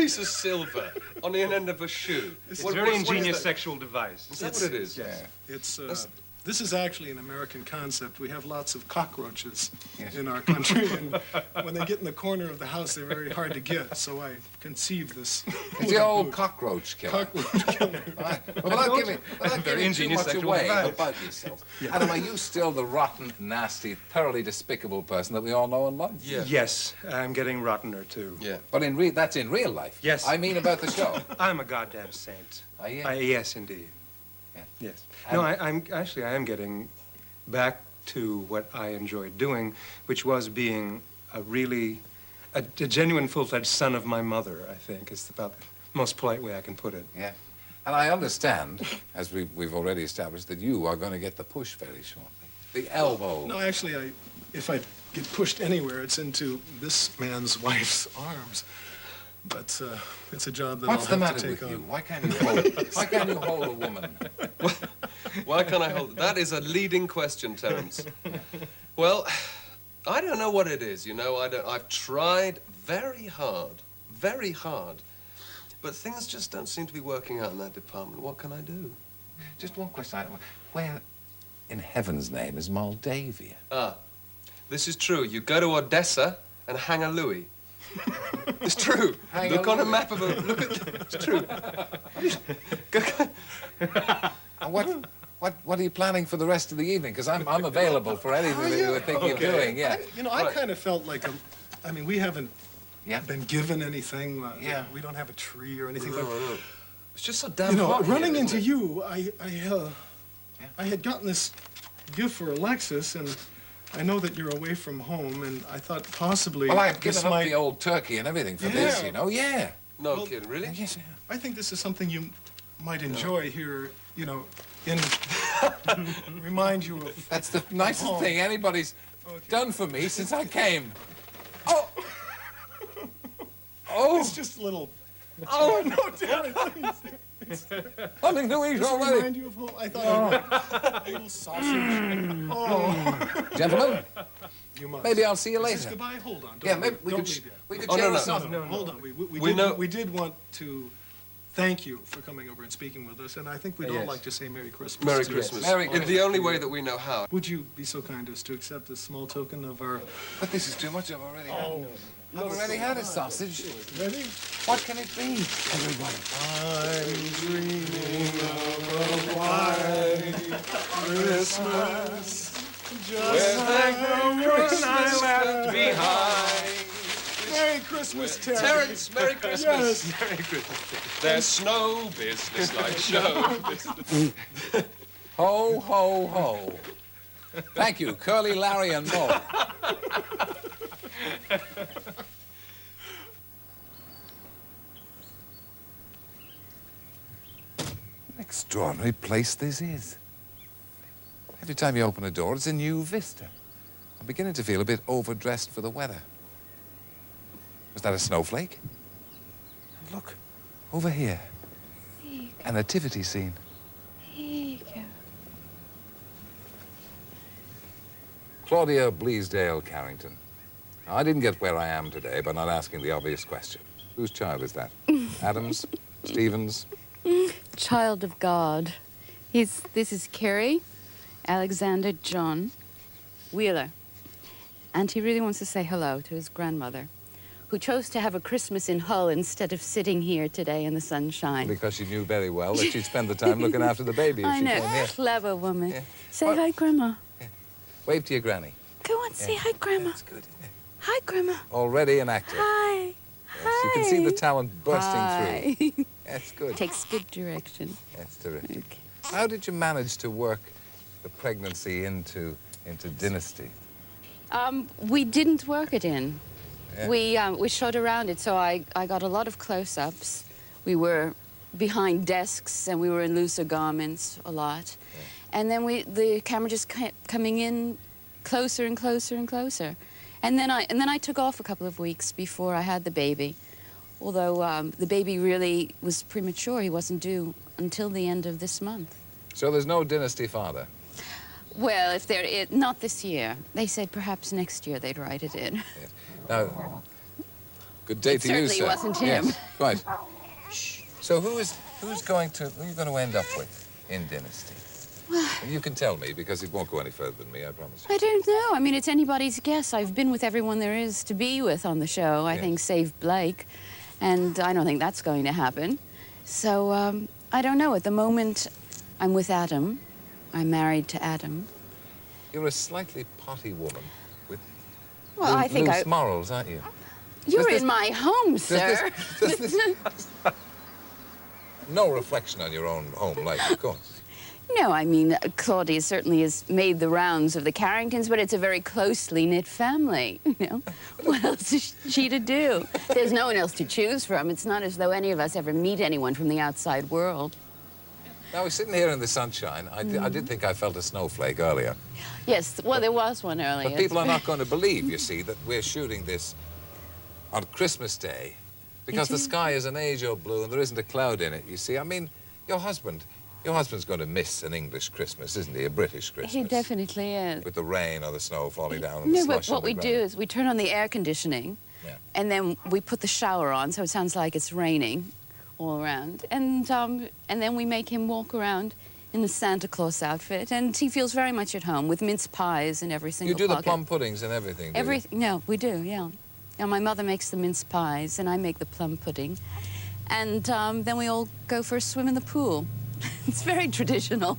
piece of silver on the end of a shoe. It's a very ingenious sexual device. Is that what it is? Yes. It's, this is actually an American concept. We have lots of cockroaches in our country, and when they get in the corner of the house, they're very hard to get. So I conceived this. It's the old cockroach killer. Cockroach killer. Right. Well, without giving too much away device. about yourself. Adam, are you still the rotten, nasty, thoroughly despicable person that we all know and love? Yeah. Yes, I'm getting rottener, too. Yeah. But that's in real life. Yes. I mean about the show. I'm a goddamn saint. Are you? Yes, indeed. Yeah. Yes. No, I am getting back to what I enjoyed doing, which was being a genuine full-fledged son of my mother, I think, is about the most polite way I can put it. Yeah. And I understand, as we've already established, that you are going to get the push very shortly. The elbow. No, actually, if I get pushed anywhere, it's into this man's wife's arms. But it's a job that What's the I'll have matter to take with on. you? Why can't you hold a woman? Why can't I hold it? That is a leading question, Terence. Well, I don't know what it is, you know. I've tried very hard, but things just don't seem to be working out in that department. What can I do? Just one question. Where in heaven's name is Moldavia? This is true. You go to Odessa and hang a Louis. It's true. Look on a map of a... Look at... It's true. And what are you planning for the rest of the evening? Because I'm available for anything that you were thinking of doing, yeah. I kind of felt like we haven't Yeah. been given anything. Yeah. We don't have a tree or anything. No. It's just so damn hot running here, into isn't it? you, I had gotten this gift for Alexis, and I know that you're away from home, and I thought possibly Well, I've this given up might... the old turkey and everything for this, you know, yeah. No Well, kidding, really? Yes, I think this is something you might enjoy here, you know, remind you of... That's the nicest thing anybody's done for me since I came. Oh! Oh! It's just a little... Oh, no, damn it, please. Something to eat Does it already. remind you of home? I thought a little sausage. Oh. Gentlemen, You must. maybe I'll see you Is this later. goodbye? Hold on. Yeah, Don't maybe leave- we don't could leave yet. we could Oh, share no. something. No, hold on. We did want to thank you for coming over and speaking with us, and I think we'd all Yes. like to say Merry Christmas. Merry to you. Christmas. Merry In Christmas. the only way that we know how. Would you be so kind as to accept this small token of our... But this is too much. I've already had. Oh. I've already had a sausage. Ready? What can it be, everybody? I'm dreaming of a white Christmas, just like the one I left behind. Merry Christmas, Terry. Terence, Merry Christmas. Yes. Merry Christmas. There's snow business like show business. Ho, ho, ho. Thank you, Curly, Larry, and Mo. Extraordinary place this is. Every time you open a door, it's a new vista. I'm beginning to feel a bit overdressed for the weather. Was that a snowflake? Look, over here. A nativity scene. Here you go. Claudia Bleasdale Carrington. Now, I didn't get where I am today by not asking the obvious question. Whose child is that? Adams? Stevens? Child of God. This is Carrie, Alexander John Wheeler. And he really wants to say hello to his grandmother, who chose to have a Christmas in Hull instead of sitting here today in the sunshine. Because she knew very well that she'd spend the time looking after the baby if I she know, came here. clever woman. Yeah. Say What? hi, Grandma. Wave to your granny. Go on, say hi, Grandma. That's good. Hi, Grandma. Already an actor. Hi. Yes, you can see the talent bursting Hi. through. That's good. Takes good direction. That's terrific. Okay. How did you manage to work the pregnancy into Dynasty? We didn't work it in. Yeah. We shot around it, so I got a lot of close-ups. We were behind desks, and we were in looser garments a lot. Yeah. And then the camera just kept coming in closer and closer and closer. And then I took off a couple of weeks before I had the baby. Although the baby really was premature. He wasn't due until the end of this month. So there's no Dynasty father? Well, if not this year. They said perhaps next year they'd write it in. Yeah. Now, Good day It to you, sir. certainly wasn't him. Yes, quite. So who are you going to end up with in Dynasty? And you can tell me, because it won't go any further than me, I promise you. I don't know. I mean, it's anybody's guess. I've been with everyone there is to be with on the show, I think, save Blake. And I don't think that's going to happen. So, I don't know. At the moment, I'm with Adam. I'm married to Adam. You're a slightly potty woman with Well, loose morals, aren't you? You're in my home, sir. Does this no reflection on your own home life, of course. No, I mean, Claudia certainly has made the rounds of the Carringtons, but it's a very closely knit family, you know? What else is she to do? There's no one else to choose from. It's not as though any of us ever meet anyone from the outside world. Now, we're sitting here in the sunshine. I did think I felt a snowflake earlier. Yes, well, there was one earlier. But people are not going to believe, you see, that we're shooting this on Christmas Day because the sky is an azure blue and there isn't a cloud in it, you see. I mean, your husband's going to miss an English Christmas, isn't he? A British Christmas. He definitely is. With the rain or the snow falling down and No, the but slush on what the we ground. do is we turn on the air conditioning, and then we put the shower on, so it sounds like it's raining all around. And then we make him walk around in the Santa Claus outfit, and he feels very much at home with mince pies in every single You do pocket. the plum puddings and everything, do you? No, we do, yeah. Now, my mother makes the mince pies, and I make the plum pudding. And then we all go for a swim in the pool. It's very traditional.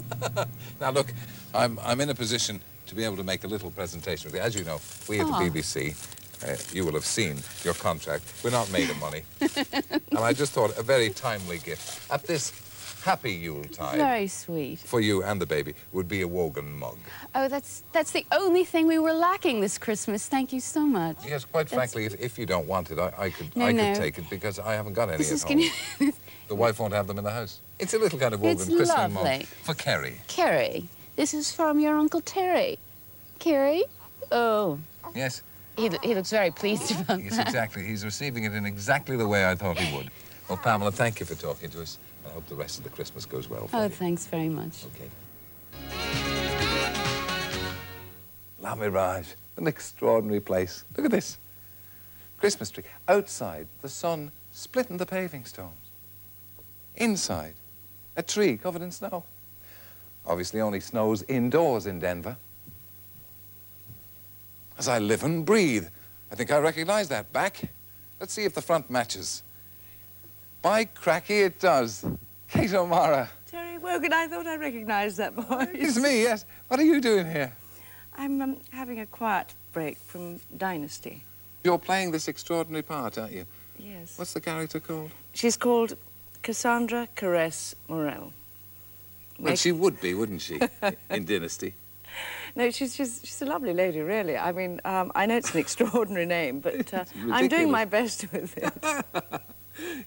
Now, look, I'm in a position to be able to make a little presentation with you. As you know, we at the BBC, you will have seen your contract. We're not made of money. And I just thought a very timely gift at this happy Yuletide. Very sweet. For you and the baby would be a Wogan mug. Oh, that's the only thing we were lacking this Christmas. Thank you so much. Yes, quite frankly, if you don't want it, I could take it because I haven't got any This at is home. The wife won't have them in the house. It's a little kind of Wogan christening mug lovely. for Kerry. Kerry, this is from your Uncle Terry. Kerry? Oh. Yes. He looks very pleased about Yes, that. exactly. He's receiving it in exactly the way I thought he would. Well, Pamela, thank you for talking to us. I hope the rest of the Christmas goes well for you. Oh, thanks very much. Okay. La Mirage, an extraordinary place. Look at this. Christmas tree. Outside, the sun splitting the paving stones. Inside, a tree covered in snow. Obviously only snows indoors in Denver. As I live and breathe. I think I recognize that back. Let's see if the front matches. By cracky, it does. Kate O'Mara. Terry Wogan, I thought I recognized that voice. It's me, yes. What are you doing here? I'm having a quiet break from Dynasty. You're playing this extraordinary part, aren't you? Yes. What's the character called? She's called Cassandra Caress Morel. Well, she would be, wouldn't she, in Dynasty? No, she's a lovely lady, really. I mean, I know it's an extraordinary name, but I'm doing my best with it.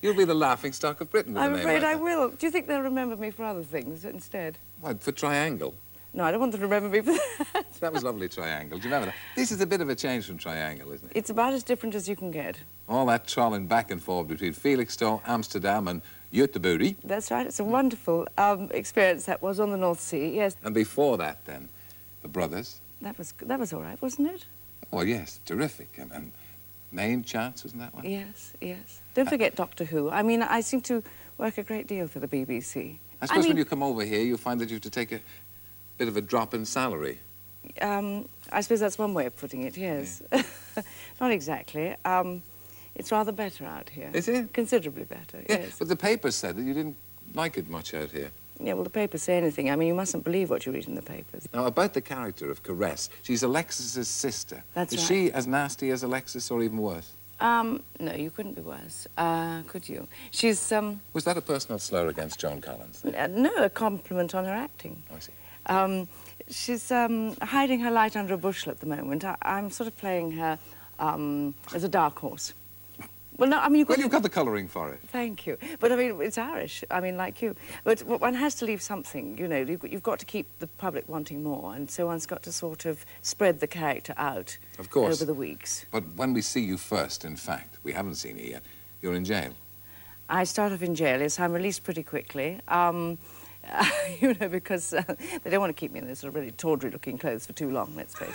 You'll be the laughing stock of Britain with I'm a name afraid like I that. will. Do you think they'll remember me for other things instead? What, for Triangle? No, I don't want them to remember me for that. That was lovely, Triangle. Do you remember that? This is a bit of a change from Triangle, isn't it? It's about as different as you can get. All that trolling back and forth between Felixstowe, Amsterdam and Göteborg. That's right. It's a wonderful experience that was on the North Sea, yes. And before that, then, the Brothers. That was all right, wasn't it? Oh, yes, terrific. And Main Chance, wasn't that one? Yes, yes. Don't forget Doctor Who. I mean, I seem to work a great deal for the BBC. I suppose when you come over here, you find that you have to take a bit of a drop in salary. I suppose that's one way of putting it, yes. Yeah. Not exactly. It's rather better out here. Is it? Considerably better, Yeah, yes. but the papers said that you didn't like it much out here. Yeah, well, the papers say anything. I mean, you mustn't believe what you read in the papers. Now, about the character of Caress, she's Alexis's sister. That's Is right. she as nasty as Alexis or even worse? No, you couldn't be worse, could you? She's, Was that a personal slur against Joan Collins? no, a compliment on her acting. Oh, I see. She's hiding her light under a bushel at the moment. I'm sort of playing her as a dark horse. Well, no, I mean, Well, you've got the colouring for it. Thank you. But, I mean, it's Irish. I mean, like you. But one has to leave something, you know. You've got to keep the public wanting more, and so one's got to sort of spread the character out Of course. over the weeks. But when we see you first, in fact, we haven't seen you yet, you're in jail. I start off in jail, yes. I'm released pretty quickly. You know, because they don't want to keep me in those sort of really tawdry-looking clothes for too long, let's face it.